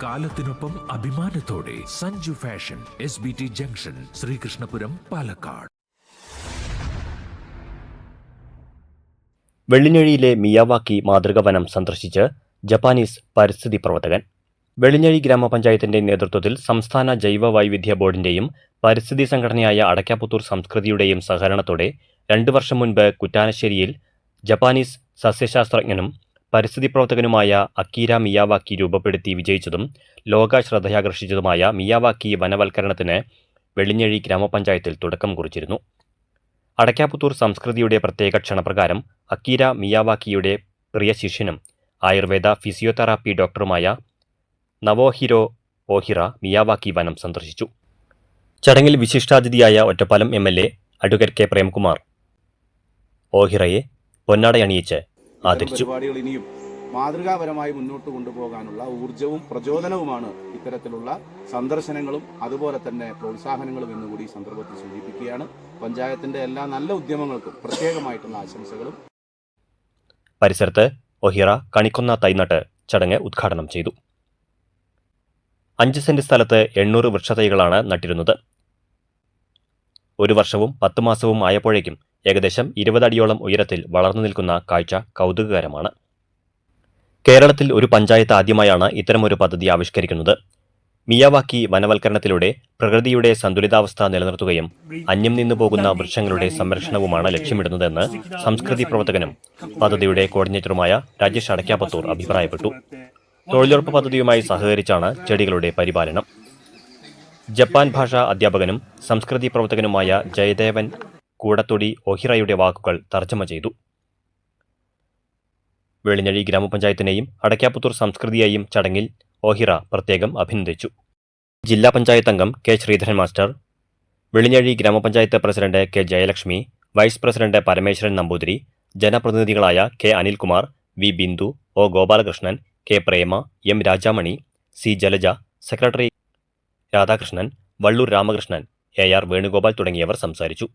കാലത്തിനൊപ്പം അഭിമാനത്തോടെ Sanju fashion SBT junction, Sreekrishnapuram, Palakkad. വെള്ളിഞ്ഞഴിയിലെ Miyawaki മാതൃക വനം സന്ദർശിച്ച് ജപ്പാനീസ് പരിസ്ഥിതി പ്രവർത്തകൻ. വെള്ളിഞ്ഞഴി ഗ്രാമപഞ്ചായത്തിന്റെ നേതൃത്വത്തിൽ സംസ്ഥാന ജൈവ വൈവിധ്യ ബോർഡിന്റെയും പരിസ്ഥിതി സംഘടനയായ അടയ്ക്കാപുത്തൂർ സംസ്കൃതിയുടെയും സഹകരണത്തോടെ 2 വർഷം മുൻപ് കുറ്റാനശ്ശേരിയിൽ ജപ്പാനീസ് സസ്യശാസ്ത്രജ്ഞനും പരിസ്ഥിതി പ്രവർത്തകനുമായ അക്കീര മിയാവാക്കി രൂപപ്പെടുത്തി വിജയിച്ചതും ലോക ശ്രദ്ധയാകർഷിച്ചതുമായ മിയാവാക്കി വനവൽക്കരണത്തിന് വെള്ളിഞ്ഞഴി ഗ്രാമപഞ്ചായത്തിൽ തുടക്കം കുറിച്ചിരുന്നു. അടയ്ക്കാപുത്തൂർ സംസ്കൃതിയുടെ പ്രത്യേക ക്ഷണപ്രകാരം അക്കീര മിയാവാക്കിയുടെ പ്രിയ ശിഷ്യനും ആയുർവേദ ഫിസിയോതെറാപ്പി ഡോക്ടറുമായ നവോഹിരോ ഓഹിറ മിയാവാക്കി വനം സന്ദർശിച്ചു. ചടങ്ങിൽ വിശിഷ്ടാതിഥിയായ Ottapalam MLA advocate K. Premkumar ഓഹിറയെ പൊന്നാടയണിയിച്ച് ആദരിച്ചു. പരിപാടികൾ ഇനിയും മാതൃകാപരമായി മുന്നോട്ട് കൊണ്ടുപോകാനുള്ള ഊർജവും പ്രചോദനവുമാണ് ഇത്തരത്തിലുള്ള സന്ദർശനങ്ങളും അതുപോലെ തന്നെ പ്രോത്സാഹനങ്ങളും എന്നുകൂടി ഈ സന്ദർഭത്തിൽ സൂചിപ്പിക്കുകയാണ്. പഞ്ചായത്തിന്റെ എല്ലാ നല്ല ഉദ്യമങ്ങൾക്കും പ്രത്യേകമായിട്ടുള്ള ആശംസകളും. പരിസരത്ത് ഒഹിറ കണിക്കൊന്ന തൈനട്ട് ചടങ്ങ് ഉദ്ഘാടനം ചെയ്തു. 5 സെന്റ് സ്ഥലത്ത് 800 വൃക്ഷത്തൈകളാണ് നട്ടിരുന്നത്. 1 വർഷവും 10 മാസവും ആയപ്പോഴേക്കും ഏകദേശം 20 അടിയോളം ഉയരത്തിൽ വളർന്നു നിൽക്കുന്ന കാഴ്ച കൗതുകകരമാണ്. കേരളത്തിൽ ഒരു പഞ്ചായത്ത് ആദ്യമായാണ് ഇത്തരമൊരു പദ്ധതി ആവിഷ്കരിക്കുന്നത്. മിയാവാക്കി വനവൽക്കരണത്തിലൂടെ പ്രകൃതിയുടെ സന്തുലിതാവസ്ഥ നിലനിർത്തുകയും അന്യം നിന്നു പോകുന്ന വൃക്ഷങ്ങളുടെ സംരക്ഷണവുമാണ് ലക്ഷ്യമിടുന്നതെന്ന് സംസ്കൃതി പ്രവർത്തകനും പദ്ധതിയുടെ കോർഡിനേറ്ററുമായ രാജേഷ് അടയ്ക്കാപുത്തൂർ അഭിപ്രായപ്പെട്ടു. തൊഴിലുറപ്പ് പദ്ധതിയുമായി സഹകരിച്ചാണ് ചെടികളുടെ പരിപാലനം. ജപ്പാൻ ഭാഷാ അധ്യാപകനും സംസ്കൃതി പ്രവർത്തകനുമായ ജയദേവൻ കൂടത്തൊടി ഒഹിറയുടെ വാക്കുകൾ തർജ്ജമ ചെയ്തു. വെള്ളിഞ്ഞഴി ഗ്രാമപഞ്ചായത്തിനെയും അടയ്ക്കാപുത്തൂർ സംസ്കൃതിയെയും ചടങ്ങിൽ ഒഹിറ പ്രത്യേകം അഭിനന്ദിച്ചു. ജില്ലാ പഞ്ചായത്ത് അംഗം K. ശ്രീധരൻ മാസ്റ്റർ, വെള്ളിഞ്ഞഴി ഗ്രാമപഞ്ചായത്ത് president K. Jayalakshmi, vice president Parameswaran Namboothiri, ജനപ്രതിനിധികളായ K. Anilkumar, V. Bindu, O. Gopalakrishnan, K. Prema, M. Rajamani, C. Jalaja, secretary Radhakrishnan, Valloor Ramakrishnan, AR Venugopal തുടങ്ങിയവർ സംസാരിച്ചു.